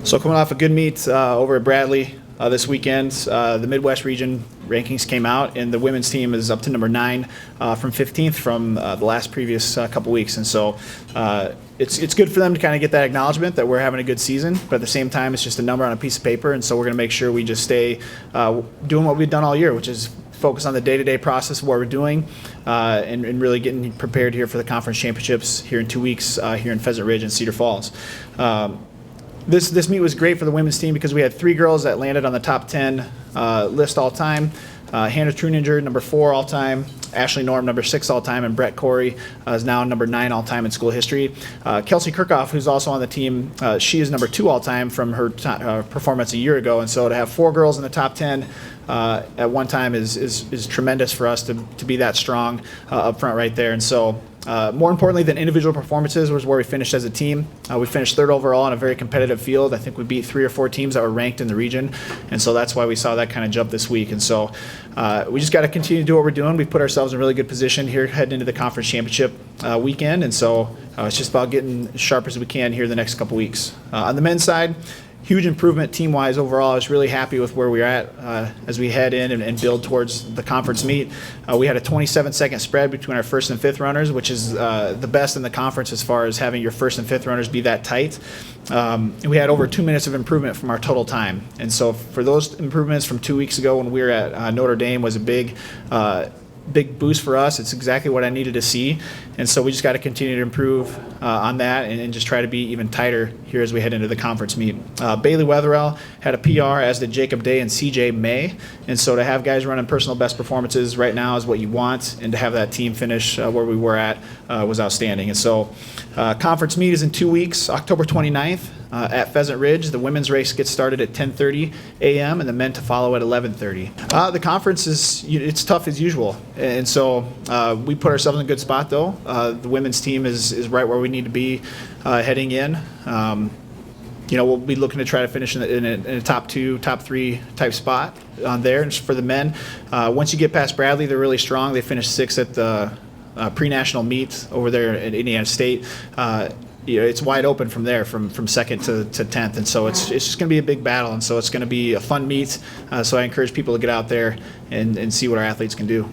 So coming off a good meet over at Bradley this weekend, the Midwest region rankings came out, and the women's team is up to number 9 from 15th from the last previous couple weeks. And so it's good for them to kind of get that acknowledgement that we're having a good season, but at the same time, it's just a number on a piece of paper. And so we're going to make sure we just stay doing what we've done all year, which is focus on the day-to-day process of what we're doing and really getting prepared here for the conference championships here in 2 weeks here in Pheasant Ridge and Cedar Falls. This meet was great for the women's team because we had 3 girls that landed on the top 10 list all time. Hannah Truninger, number 4 all time. Ashley Norm, number 6 all time, and Brett Corey is now number 9 all time in school history. Kelsey Kirchhoff, who's also on the team, she is number 2 all time from her performance a year ago. And so to have 4 girls in the top 10 at one time is tremendous for us to be that strong up front right there. And so more importantly than individual performances was where we finished as a team. We finished 3rd overall in a very competitive field. I think we beat 3 or 4 teams that were ranked in the region, and so that's why we saw that kind of jump this week. And so we just got to continue to do what we're doing. We've put ourselves in a really good position here heading into the conference championship weekend, and so it's just about getting as sharp as we can here the next couple weeks. On the men's side, huge improvement team-wise overall. I was really happy with where we're at as we head in and build towards the conference meet. We had a 27-second spread between our 1st and 5th runners, which is the best in the conference as far as having your 1st and 5th runners be that tight. We had over 2 minutes of improvement from our total time. And so for those improvements from 2 weeks ago when we were at Notre Dame was a big boost for us. It's exactly what I needed to see, and so we just got to continue to improve on that and just try to be even tighter here as we head into the conference meet. Bailey Wetherell had a PR, as did Jacob Day and CJ May, and so to have guys running personal best performances right now is what you want, and to have that team finish where we were at was outstanding. And so conference meet is in 2 weeks, October 29th. At Pheasant Ridge. The women's race gets started at 10:30 a.m. and the men to follow at 11:30. The conference it's tough as usual, and so we put ourselves in a good spot though. The women's team is right where we need to be heading in. We'll be looking to try to finish in a top 2, top 3 type spot on there. And for the men, once you get past Bradley, they're really strong. They finished 6th at the pre-national meet over there at Indiana State. It's wide open from there, from 2nd to 10th, and so it's just going to be a big battle, and so it's going to be a fun meet. So I encourage people to get out there and see what our athletes can do.